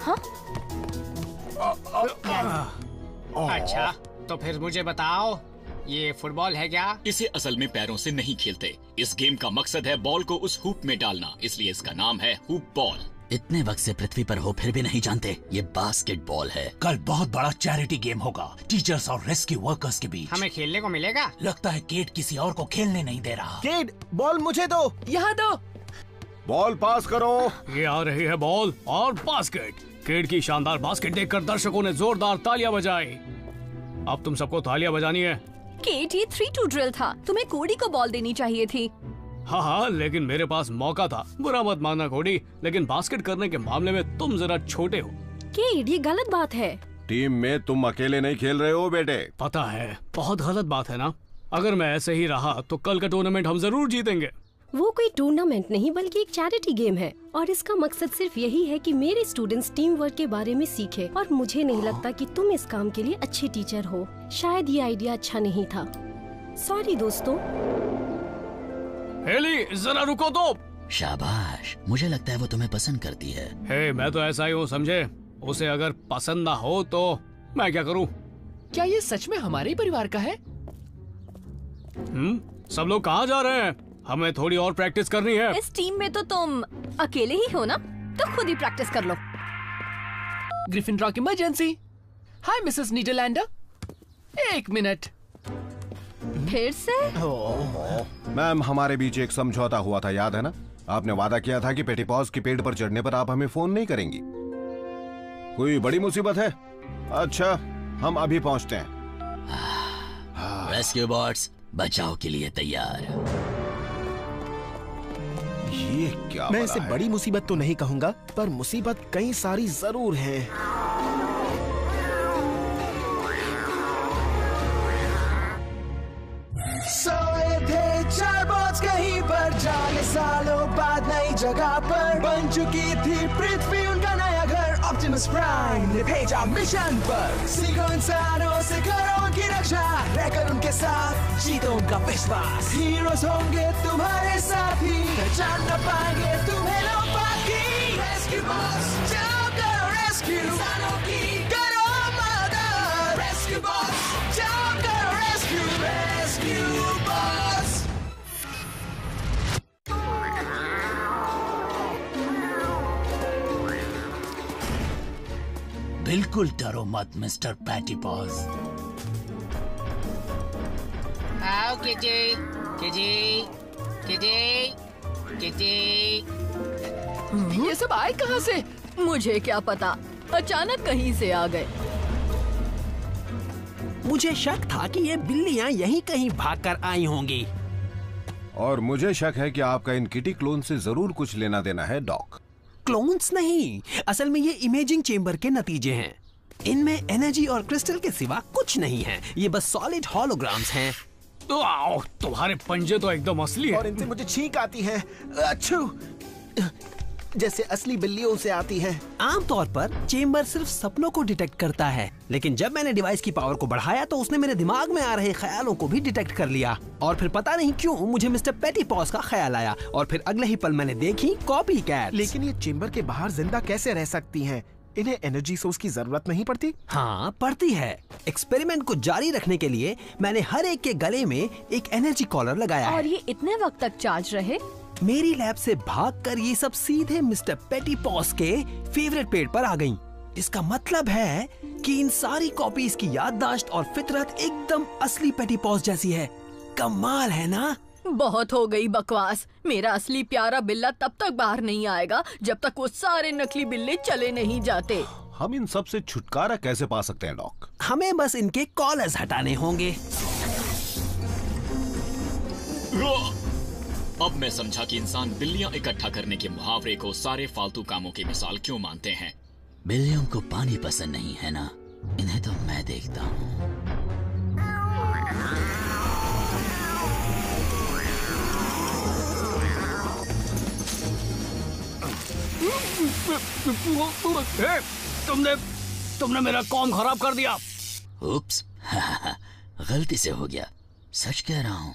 हाँ? अच्छा, तो फिर मुझे बताओ, ये फुटबॉल है क्या? इसे असल में पैरों से नहीं खेलते। इस गेम का मकसद है बॉल को उस हूप में डालना, इसलिए इसका नाम है हूप बॉल। इतने वक्त से पृथ्वी पर हो फिर भी नहीं जानते, ये बास्केटबॉल है। कल बहुत बड़ा चैरिटी गेम होगा टीचर्स और रेस्क्यू वर्कर्स के बीच। हमें खेलने को मिलेगा? लगता है केट किसी और को खेलने नहीं दे रहा। केट, बॉल मुझे दो। यहाँ दो। बॉल पास करो। ये आ रही है बॉल और बास्केट। केट की शानदार बास्केट देखकर दर्शकों ने जोरदार तालियां बजाई। अब तुम सबको तालियां बजानी है। केट, ये 3-2 ड्रिल था, तुम्हें कोडी को बॉल देनी चाहिए थी। हाँ, लेकिन मेरे पास मौका था। बुरा मत मानना कोडी, लेकिन बास्केट करने के मामले में तुम जरा छोटे हो। केट, ये गलत बात है। टीम में तुम अकेले नहीं खेल रहे हो बेटे। पता है, बहुत गलत बात है ना। अगर मैं ऐसे ही रहा तो कल का टूर्नामेंट हम जरूर जीतेंगे। वो कोई टूर्नामेंट नहीं बल्कि एक चैरिटी गेम है और इसका मकसद सिर्फ यही है कि मेरे स्टूडेंट्स टीम वर्क के बारे में सीखे। और मुझे नहीं लगता कि तुम इस काम के लिए अच्छे टीचर हो। शायद ये आइडिया अच्छा नहीं था। सॉरी दोस्तों। हेली, जरा रुको तो। शाबाश, मुझे लगता है वो तुम्हें पसंद करती है। हे, मैं तो ऐसा ही हूँ समझे। उसे अगर पसंद ना हो तो मैं क्या करूँ? क्या ये सच में हमारे ही परिवार का है? सब लोग कहाँ जा रहे हैं? हमें थोड़ी और प्रैक्टिस करनी है। इस टीम में तो तुम अकेले ही हो ना, तो खुद ही प्रैक्टिस कर लो। ग्रिफिंडॉर की इमरजेंसी। हाय मिसेस नीदरलैंडर, 1 मिनट। फिर से? मैम, हमारे बीच एक समझौता हुआ था, याद है ना? आपने वादा किया था कि पेटीपॉज की पेड़ पर चढ़ने पर आप हमें फोन नहीं करेंगी। कोई बड़ी मुसीबत है? अच्छा, हम अभी पहुंचते हैं। रेस्क्यू बॉट्स बचाव के लिए तैयार। ये क्या? मैं इसे बड़ी मुसीबत तो नहीं कहूंगा, पर मुसीबत कई सारी जरूर है। सोए थे 4 बॉट्स कहीं पर, जाने सालों बाद नई जगह पर। बन चुकी थी पृथ्वी उनका नया घर। ऑप्टिमस प्राइम ने भेजा मिशन पर। सीखो इंसानों से करो उनकी रक्षा, रहकर उनके साथ जीतो उनका विश्वास। हीरोज होंगे तुम्हारे साथी, पहचान न पाएंगे तुम्हें लोग बाकी। रेस्क्यू बॉट्स, जाओ करो रेस्क्यू इंसानों की, करो मदद। रेस्क्यू बॉट्स, जाओ करो रेस्क्यू। Rescue bots. बिल्कुल डरो मत मिस्टर पैटीपॉज। आओ किटी, किटी, किटी, किटी। ये सब आए कहाँ से? मुझे क्या पता, अचानक कहीं से आ गए। मुझे शक था कि ये बिल्लियाँ यहीं कहीं भागकर आई होंगी। और मुझे शक है कि आपका इन किटी क्लोन से जरूर कुछ लेना देना है, डॉक। क्लोन्स नहीं, असल में ये इमेजिंग चेम्बर के नतीजे हैं। इनमें एनर्जी और क्रिस्टल के सिवा कुछ नहीं है। ये बस सॉलिड होलोग्राम्स हैं। तो आओ, तुम्हारे पंजे तो एकदम असली है। और इनसे मुझे छींक आती है, अच्छू, जैसे असली बिल्लियों से आती है। आमतौर पर चेम्बर सिर्फ सपनों को डिटेक्ट करता है, लेकिन जब मैंने डिवाइस की पावर को बढ़ाया तो उसने मेरे दिमाग में आ रहे ख्यालों को भी डिटेक्ट कर लिया। और फिर पता नहीं क्यों मुझे मिस्टर पेटीपॉज का ख्याल आया और फिर अगले ही पल मैंने देखी कॉपी कैट्स। लेकिन ये चेम्बर के बाहर जिंदा कैसे रह सकती हैं? इन्हें एनर्जी सोर्स की जरूरत नहीं पड़ती? हाँ, पड़ती है। एक्सपेरिमेंट को जारी रखने के लिए मैंने हर एक के गले में एक एनर्जी कॉलर लगाया है। और ये इतने वक्त तक चार्ज रहे? मेरी लैब से भागकर ये सब सीधे मिस्टर पेटीपॉज के फेवरेट पेड़ पर आ गईं। इसका मतलब है कि इन सारी कॉपीज की याददाश्त और फितरत एकदम असली पेटीपॉज जैसी है। कमाल है ना? बहुत हो गई बकवास। मेरा असली प्यारा बिल्ला तब तक बाहर नहीं आएगा जब तक वो सारे नकली बिल्ले चले नहीं जाते। हम इन सब से छुटकारा कैसे पा सकते हैं, डॉक? हमें बस इनके कॉलर्स हटाने होंगे। अब मैं समझा कि इंसान बिल्लियां इकट्ठा करने के मुहावरे को सारे फालतू कामों की मिसाल क्यों मानते हैं। बिल्लियों को पानी पसंद नहीं है ना, इन्हें तो मैं देखता हूँ। तुमने मेरा कॉम खराब कर दिया। उप्स, गलती से हो गया, सच कह रहा हूँ।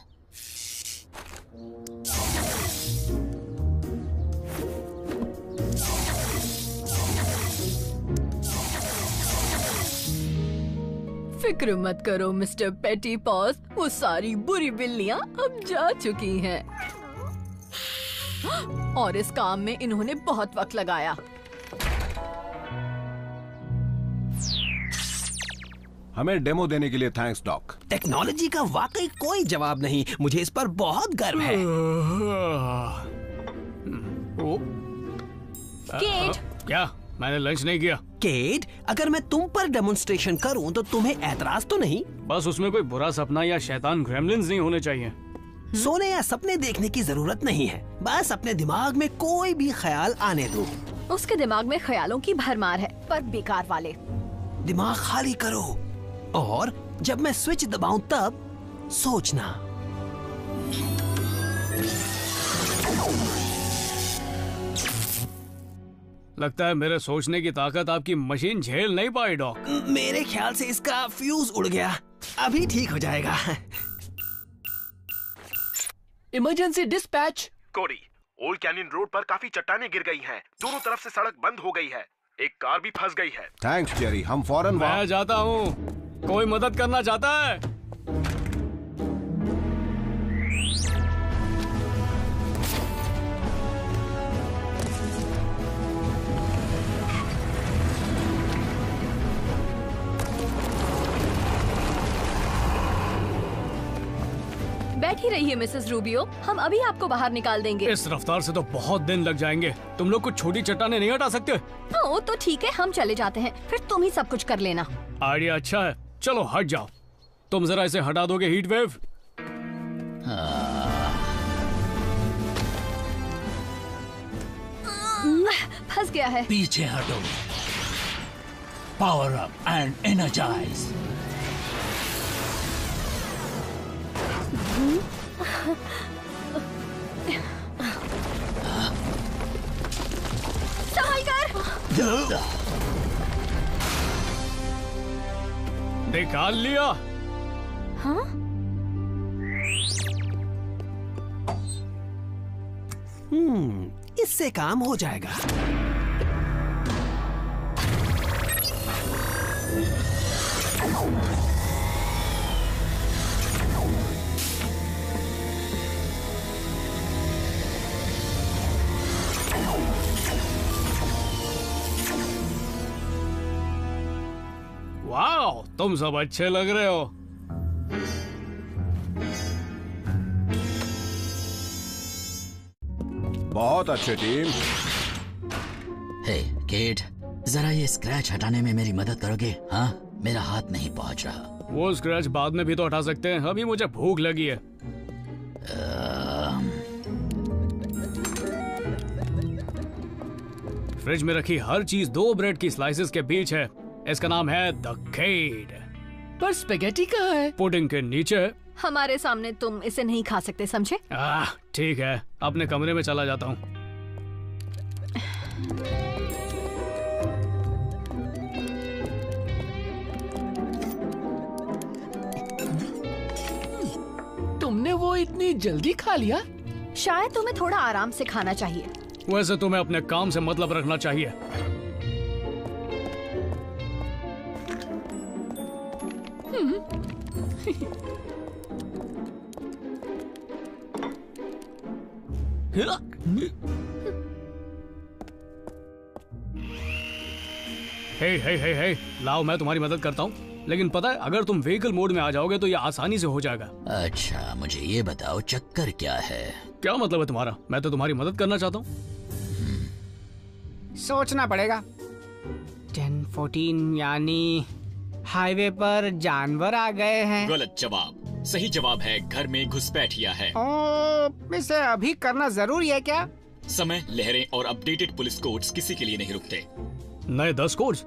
फिक्र मत करो मिस्टर पेटी पॉज, वो सारी बुरी बिल्लियाँ अब जा चुकी हैं। और इस काम में इन्होंने बहुत वक्त लगाया। हमें डेमो देने के लिए थैंक्स डॉक। टेक्नोलॉजी का वाकई कोई जवाब नहीं, मुझे इस पर बहुत गर्व है। केट, क्या? मैंने लंच नहीं किया। केट, अगर मैं तुम पर डेमोन्स्ट्रेशन करूं तो तुम्हें एतराज तो नहीं? बस उसमें कोई बुरा सपना या शैतान ग्रेमलिन्स नहीं होने चाहिए। सोने या सपने देखने की जरूरत नहीं है, बस अपने दिमाग में कोई भी ख्याल आने दो। उसके दिमाग में ख्यालों की भरमार है, पर बेकार वाले। दिमाग खाली करो और जब मैं स्विच दबाऊं तब सोचना। लगता है मेरे सोचने की ताकत आपकी मशीन झेल नहीं पाई डॉक। मेरे ख्याल से इसका फ्यूज उड़ गया, अभी ठीक हो जाएगा। Emergency dispatch. कोडी, ओल्ड कैनियन रोड पर काफी चट्टानें गिर गई हैं। दोनों तरफ से सड़क बंद हो गई है, एक कार भी फंस गई है। थैंक्स जेरी, हम फौरन मैं जाता हूँ। कोई मदद करना चाहता है? बैठी रहिए मिसेस रूबियो, हम अभी आपको बाहर निकाल देंगे। इस रफ्तार से तो बहुत दिन लग जाएंगे। तुम लोग कुछ छोटी चट्टानें नहीं हटा सकते? ओ तो ठीक है, हम चले जाते हैं, फिर तुम ही सब कुछ कर लेना। आइडिया अच्छा है, चलो हट जाओ। तुम जरा इसे हटा दोगे हीट वेव? फंस गया है। पीछे हटो। Power up and energize. संभल कर। निकाल लिया। हाँ? इससे काम हो जाएगा। वाह, तुम सब अच्छे लग रहे हो। बहुत अच्छे टीम। हे केट, जरा ये स्क्रैच हटाने में मेरी मदद करोगे? हाँ, मेरा हाथ नहीं पहुंच रहा। वो स्क्रैच बाद में भी तो हटा सकते हैं, अभी मुझे भूख लगी है। फ्रिज में रखी हर चीज 2 ब्रेड की स्लाइसेस के बीच है। इसका नाम है द केड। पर स्पेगेटी कहाँ है? पुडिंग के नीचे है। हमारे सामने तुम इसे नहीं खा सकते, समझे? ठीक है, अपने कमरे में चला जाता हूँ। तुमने वो इतनी जल्दी खा लिया? शायद तुम्हें थोड़ा आराम से खाना चाहिए। वैसे तुम्हें अपने काम से मतलब रखना चाहिए। हे, लाओ मैं तुम्हारी मदद करता हूँ। लेकिन पता है, अगर तुम व्हीकल मोड में आ जाओगे तो ये आसानी से हो जाएगा। अच्छा, मुझे ये बताओ चक्कर क्या है? क्या मतलब है तुम्हारा? मैं तो तुम्हारी मदद करना चाहता हूँ। सोचना पड़ेगा। 10-14 यानी हाईवे पर जानवर आ गए हैं। गलत जवाब। सही जवाब है घर में घुसपैठिया है। इसे अभी करना जरूरी है क्या? समय, लहरें और अपडेटेड पुलिस कोड्स किसी के लिए नहीं रुकते। नए 10 कोड्स?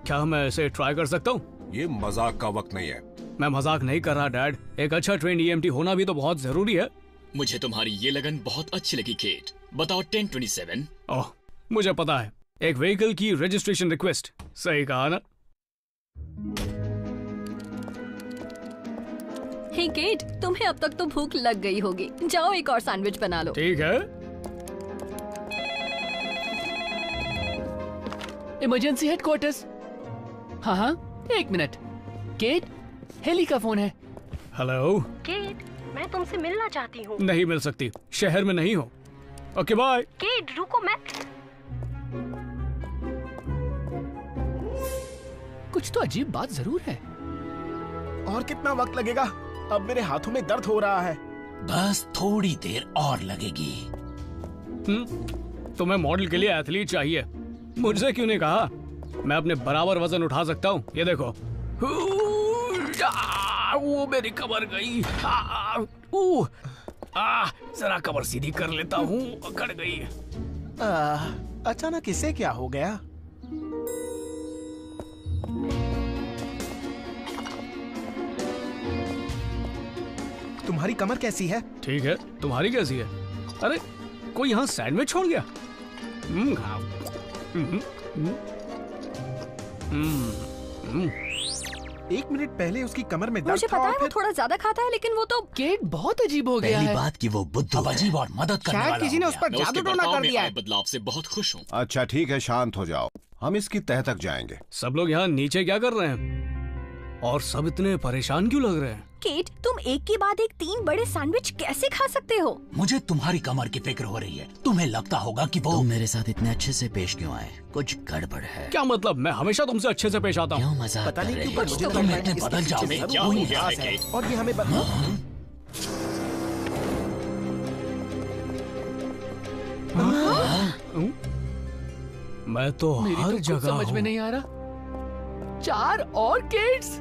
क्या मैं इसे ट्राई कर सकता हूँ? ये मजाक का वक्त नहीं है। मैं मजाक नहीं कर रहा डैड। एक अच्छा ट्रेन EMT होना भी तो बहुत जरूरी है। मुझे तुम्हारी ये लगन बहुत अच्छी लगी केट। बताओ 1027। ओह, मुझे पता है। एक व्हीकल की रजिस्ट्रेशन रिक्वेस्ट। सही कहा ना? हे केट, तुम्हें अब तक तो भूख लग गई होगी। जाओ एक और सैंडविच बना लो। ठीक है। Emergency headquarters. हाँ, 1 मिनट। केट, हेली का फोन है। हेलो केट, मैं तुमसे मिलना चाहती हूँ। नहीं मिल सकती, शहर में नहीं हो। Okay bye. केट रुको, मैं कुछ तो अजीब बात जरूर है। और कितना वक्त लगेगा? अब मेरे हाथों में दर्द हो रहा है। बस थोड़ी देर और लगेगी। तुम्हें मॉडल के लिए एथलीट चाहिए, मुझसे क्यों नहीं कहा? मैं अपने बराबर वजन उठा सकता हूँ। ये देखो। वो मेरी कमर गई। जरा कमर सीधी कर लेता हूँ। अकड़ गई। अचानक इसे क्या हो गया? तुम्हारी कमर कैसी है? ठीक है, तुम्हारी कैसी है? अरे कोई यहाँ सैंडविच छोड़ गया। खाओ। एक मिनट पहले उसकी कमर में दर्द मुझे था पता और है वो थोड़ा ज्यादा खाता है, लेकिन वो तो केट बहुत अजीब हो गया पहली है। बात कि वो बुद्धू है। अजीब और मदद करने वाला शायद किसी ने हो उस पर मैं उसके जादू टोना बर्ताव कर में दिया आए है। बदलाव से बहुत खुश हूँ। अच्छा ठीक है, शांत हो जाओ, हम इसकी तह तक जाएंगे। सब लोग यहाँ नीचे क्या कर रहे हैं? और सब इतने परेशान क्यों लग रहे हैं? केट, तुम एक के बाद एक 3 बड़े सैंडविच कैसे खा सकते हो? मुझे तुम्हारी कमर की फिक्र हो रही है। तुम्हें लगता होगा कि वो तुम मेरे साथ इतने अच्छे से पेश क्यों आए? कुछ गड़बड़ है। क्या मतलब? मैं हमेशा तुमसे अच्छे से पेश आता हूँ। क्यों मजाक पता कर नहीं रहे क्यों, पर हो? मुझे तुम लगता है इतने कि बदल इसके जाओगे। पीछे क्या कोई हो गया राज है, है। केट? और ये हमें मैं तो मेरी हर तो कुछ जगह समझ में हूँ। नहीं आ रहा। 4 और किड्स।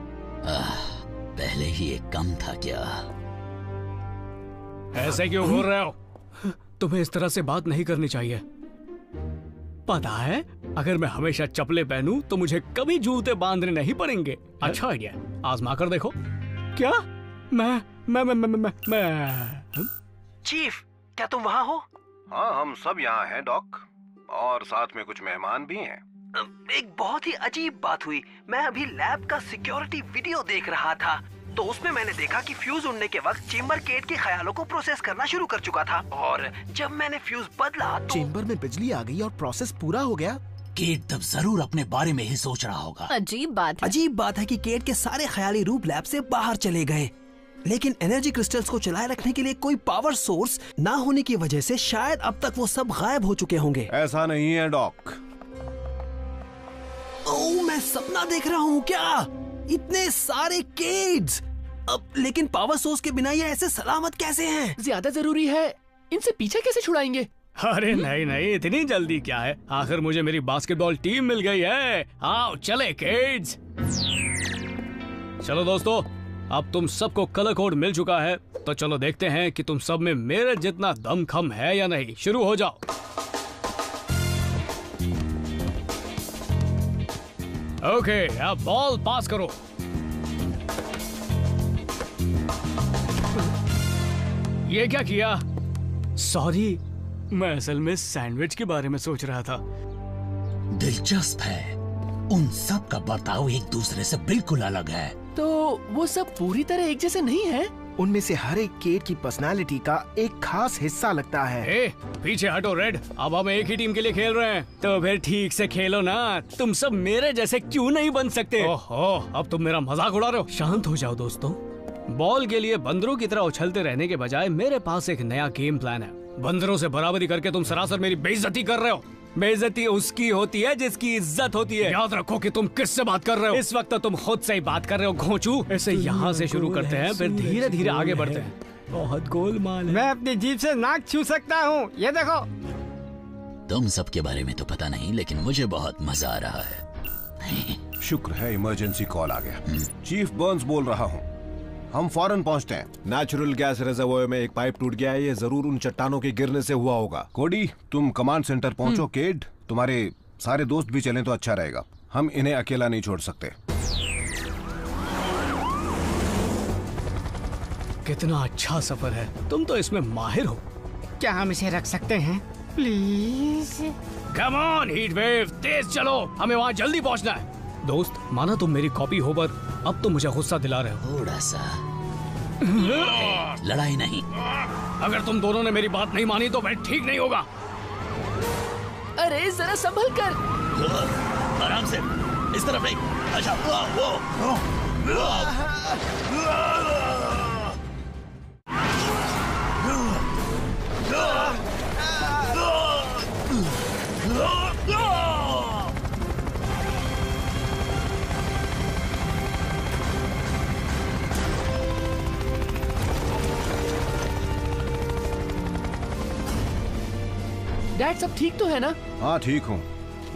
पहले ही एक कम था क्या? ऐसे क्यों बोल रहे हो? तुम्हें इस तरह से बात नहीं करनी चाहिए। पता है, अगर मैं हमेशा चप्पलें पहनूं तो मुझे कभी जूते बांधने नहीं पड़ेंगे। अच्छा आइडिया, आजमा कर देखो। क्या? मैं चीफ, क्या तुम वहाँ हो? हाँ, हम सब यहाँ हैं डॉक, और साथ में कुछ मेहमान भी हैं। एक बहुत ही अजीब बात हुई। मैं अभी लैब का सिक्योरिटी वीडियो देख रहा था, तो उसमें मैंने देखा कि फ्यूज उड़ने के वक्त चेंबर केट के ख्यालों को प्रोसेस करना शुरू कर चुका था, और जब मैंने फ्यूज बदला तो चेंबर में बिजली आ गई और प्रोसेस पूरा हो गया। केट तब जरूर अपने बारे में ही सोच रहा होगा। अजीब बात है। अजीब बात है कि केट के सारे ख्याली रूप लैब से बाहर चले गए, लेकिन एनर्जी क्रिस्टल्स को चलाए रखने के लिए कोई पावर सोर्स ना होने की वजह से शायद अब तक वो सब गायब हो चुके होंगे। ऐसा नहीं है डॉक। ओह, मैं सपना देख रहा हूँ क्या? इतने सारे केड्स। अब लेकिन पावर सोर्स के बिना ये ऐसे सलामत कैसे हैं? ज्यादा जरूरी है, इनसे पीछे कैसे छुड़ाएंगे? अरे नहीं नहीं, इतनी जल्दी क्या है? आखिर मुझे मेरी बास्केटबॉल टीम मिल गई है। आओ चले किड्स। चलो दोस्तों, अब तुम सबको कलर कोड मिल चुका है, तो चलो देखते हैं कि तुम सब में मेरे जितना दमखम है या नहीं। शुरू हो जाओ। ओके, अब बॉल पास करो। ये क्या किया? सॉरी, मैं असल में सैंडविच के बारे में सोच रहा था। दिलचस्प है, उन सब का बर्ताव एक दूसरे से बिल्कुल अलग है। तो वो सब पूरी तरह एक जैसे नहीं है? उनमें से हर एक केट की पर्सनालिटी का एक खास हिस्सा लगता है। ए, पीछे हटो रेड, अब हम एक ही टीम के लिए खेल रहे हैं, तो फिर ठीक से खेलो ना। तुम सब मेरे जैसे क्यों नहीं बन सकते? ओहो, अब तुम मेरा मजाक उड़ा रहे हो। शांत हो जाओ दोस्तों। बॉल के लिए बंदरों की तरह उछलते रहने के बजाय मेरे पास एक नया गेम प्लान है। बंदरों से बराबरी करके तुम सरासर मेरी बेइज्जती कर रहे हो। बेइज्जती उसकी होती है जिसकी इज्जत होती है। याद रखो कि तुम किससे बात कर रहे हो। इस वक्त तुम खुद से ही बात कर रहे हो घोंचू। ऐसे यहाँ से शुरू करते हैं, फिर धीरे धीरे आगे बढ़ते हैं। बहुत गोलमाल है। मैं अपनी जीभ से नाक छू सकता हूँ, ये देखो। तुम सबके बारे में तो पता नहीं, लेकिन मुझे बहुत मजा आ रहा है। शुक्र है इमरजेंसी कॉल आ गया। चीफ बर्न्स बोल रहा हूँ, हम फौरन पहुंचते हैं। नेचुरल गैस रिजर्वोयर में एक पाइप टूट गया है, ये जरूर उन चट्टानों के गिरने से हुआ होगा। कोडी, तुम कमांड सेंटर पहुंचो। केड, तुम्हारे सारे दोस्त भी चलें तो अच्छा रहेगा, हम इन्हें अकेला नहीं छोड़ सकते। कितना अच्छा सफर है, तुम तो इसमें माहिर हो। क्या हम इसे रख सकते हैं प्लीज? कम ऑन हीटवेव, तेज चलो, हमें वहाँ जल्दी पहुँचना है। दोस्त, माना तुम मेरी कॉपी हो, पर अब तो मुझे गुस्सा दिला रहे हो। थोड़ा सा लड़ाई नहीं। अगर तुम दोनों ने मेरी बात नहीं मानी तो मैं ठीक नहीं होगा। अरे जरा संभल कर। आराम से, इस तरफ नहीं। अच्छा, वो डैड सब ठीक तो है ना? हाँ ठीक हूँ।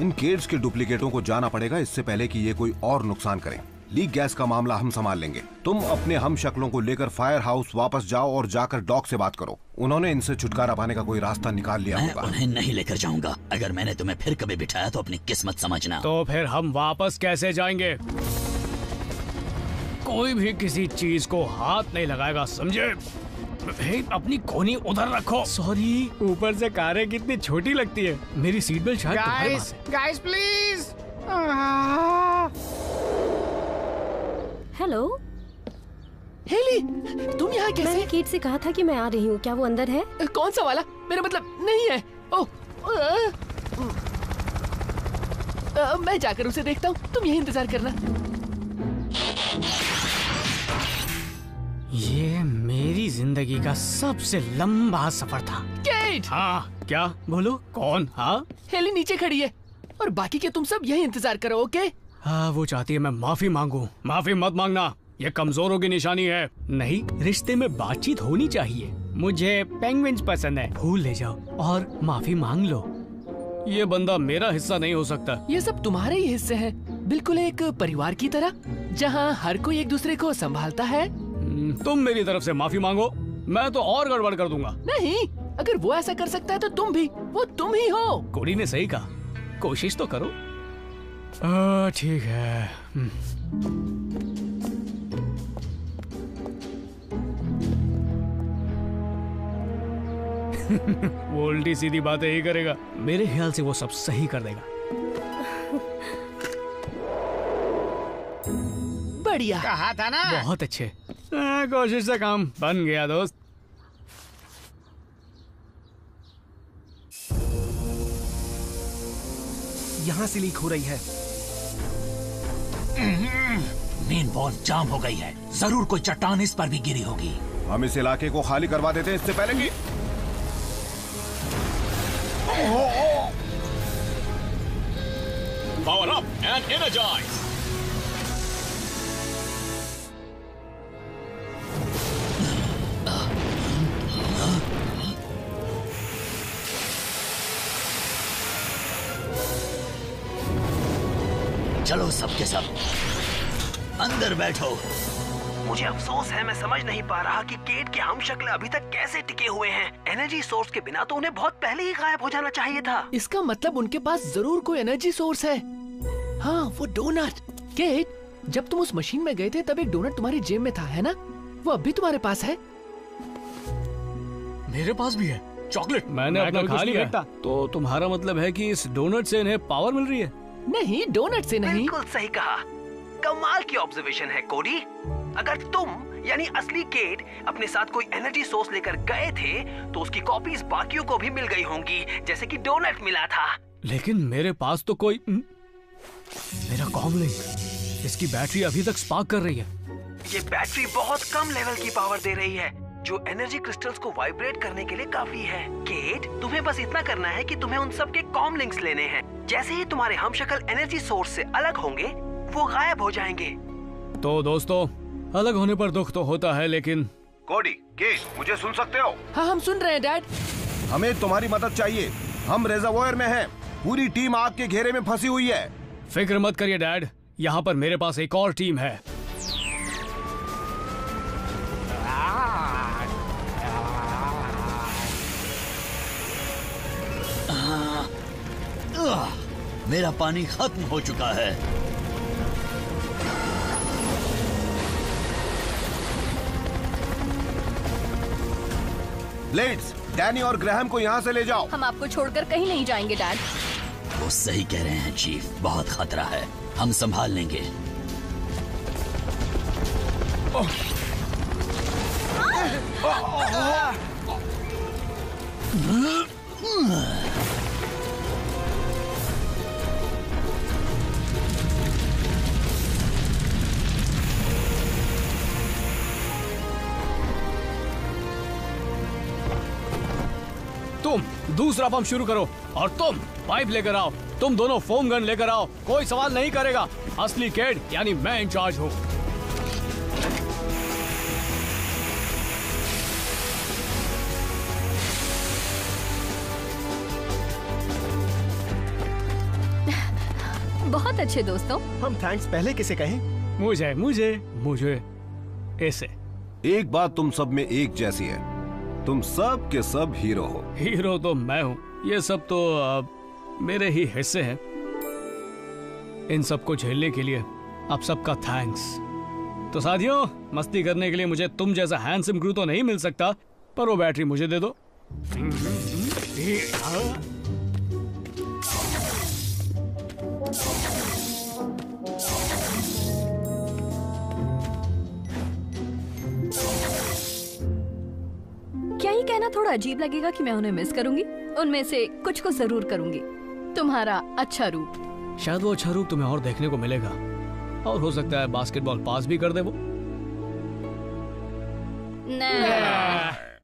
इन केड्स के डुप्लीकेटों को जाना पड़ेगा इससे पहले कि ये कोई और नुकसान करें। लीक गैस का मामला हम संभाल लेंगे। तुम अपने हम शक्लों को लेकर फायर हाउस वापस जाओ और जाकर डॉक से बात करो। उन्होंने इनसे छुटकारा पाने का कोई रास्ता निकाल लिया होगा। मैं उन्हें नहीं लेकर जाऊंगा। अगर मैंने तुम्हें फिर कभी बिठाया तो अपनी किस्मत समझना। तो फिर हम वापस कैसे जाएंगे? कोई भी किसी चीज को हाथ नहीं लगाएगा, समझे? अपनी कोनी उधर रखो। सॉरी, ऊपर से कारें कितनी छोटी लगती है। मेरी सीट बेल्ट शायद तुम्हारे पास है। Guys please. हेलो हेली, तुम यहाँ कैसे? मैंने केट से कहा था कि मैं आ रही हूँ। क्या वो अंदर है? कौन सा वाला? मेरा मतलब नहीं है। ओह, मैं जाकर उसे देखता हूँ, तुम यही इंतजार करना। ये मेरी जिंदगी का सबसे लंबा सफर था। केट! हाँ, क्या बोलो? कौन? हाँ, हेली नीचे खड़ी है और बाकी के तुम सब यही इंतजार करो, ओके? हाँ, वो चाहती है मैं माफी मांगू। माफी मत मांगना, ये कमजोरों की निशानी है। नहीं, रिश्ते में बातचीत होनी चाहिए। मुझे पेंगुइन्स पसंद है। फूल ले जाओ और माफी मांग लो। ये बंदा मेरा हिस्सा नहीं हो सकता। ये सब तुम्हारे ही हिस्से हैं, बिल्कुल एक परिवार की तरह, जहाँ हर कोई एक दूसरे को संभालता है। तुम मेरी तरफ से माफी मांगो, मैं तो और गड़बड़ कर दूंगा। नहीं, अगर वो ऐसा कर सकता है तो तुम भी, वो तुम ही हो। कोड़ी ने सही कहा, कोशिश तो करो। ठीक है। वो उल्टी सीधी बातें ही करेगा। मेरे ख्याल से वो सब सही कर देगा। बढ़िया, कहा था ना। बहुत अच्छे। कोशिश से काम बन गया दोस्त। यहाँ से लीक हो रही है। मेन वॉल जाम हो गई है। जरूर कोई चट्टान इस पर भी गिरी होगी। हम इस इलाके को खाली करवा देते हैं इससे पहले कि पावर अप एंड एनर्जाइज। चलो सबके सब अंदर बैठो। मुझे अफसोस है, मैं समझ नहीं पा रहा कि केट के हम शक्ल अभी तक कैसे टिके हुए हैं। एनर्जी सोर्स के बिना तो उन्हें बहुत पहले ही गायब हो जाना चाहिए था। इसका मतलब उनके पास जरूर कोई एनर्जी सोर्स है। हाँ, वो डोनट। केट, जब तुम उस मशीन में गए थे तब एक डोनट तुम्हारी जेब में था, है ना? वो अब भी तुम्हारे पास है? मेरे पास भी है चॉकलेट। मैंने अपना खा लिया। तो तुम्हारा मतलब है कि इस डोनट से इन्हें पावर मिल रही है? नहीं, डोनट से नहीं। बिल्कुल सही कहा। कमाल की ऑब्जर्वेशन है कोडी। अगर तुम यानी असली केट अपने साथ कोई एनर्जी सोर्स लेकर गए थे तो उसकी कॉपीज बाकियों को भी मिल गई होंगी, जैसे कि डोनट मिला था। लेकिन मेरे पास तो कोई मेरा कॉमलिंक, इसकी बैटरी अभी तक स्पार्क कर रही है। ये बैटरी बहुत कम लेवल की पावर दे रही है, जो एनर्जी क्रिस्टल्स को वाइब्रेट करने के लिए काफी है। केट, तुम्हें बस इतना करना है कि तुम्हें उन सब के कॉम लिंक्स लेने हैं। जैसे ही तुम्हारे हमशक्ल एनर्जी सोर्स से अलग होंगे, वो गायब हो जाएंगे। तो दोस्तों, अलग होने पर दुख तो होता है, लेकिन कोडी, केट, मुझे सुन सकते हो? हाँ, हम सुन रहे हैं डैड। हमें तुम्हारी मदद चाहिए। हम रिजर्वोयर में हैं। पूरी टीम आग के घेरे में फंसी हुई है। फिक्र मत करिए डैड, यहाँ पर मेरे पास एक और टीम है। मेरा पानी खत्म हो चुका है। ब्लेड्स, डैनी और ग्रैहम को यहाँ से ले जाओ। हम आपको छोड़कर कहीं नहीं जाएंगे डैड। वो सही कह रहे हैं चीफ, बहुत खतरा है। हम संभाल लेंगे। दूसरा पंप शुरू करो और तुम पाइप लेकर आओ। तुम दोनों फोम गन लेकर आओ। कोई सवाल नहीं करेगा। असली केड यानी मैं इंचार्ज हूँ। बहुत अच्छे दोस्तों। हम थैंक्स पहले किसे कहें? मुझे मुझे मुझे ऐसे। एक बात तुम सब में एक जैसी है, तुम सब के सब हीरो हो। हीरो तो मैं हूँ, ये सब तो मेरे ही हिस्से हैं। इन सबको झेलने के लिए आप सबका थैंक्स। तो साथियों, मस्ती करने के लिए मुझे तुम जैसा हैंडसम क्रू तो नहीं मिल सकता, पर वो बैटरी मुझे दे दो। क्या ये कहना थोड़ा अजीब लगेगा कि मैं उन्हें मिस करूंगी? उनमें से कुछ को जरूर करूंगी। तुम्हारा अच्छा रूप। शायद वो अच्छा रूप तुम्हें और देखने को मिलेगा, और हो सकता है बास्केटबॉल पास भी कर दे वो। नहीं।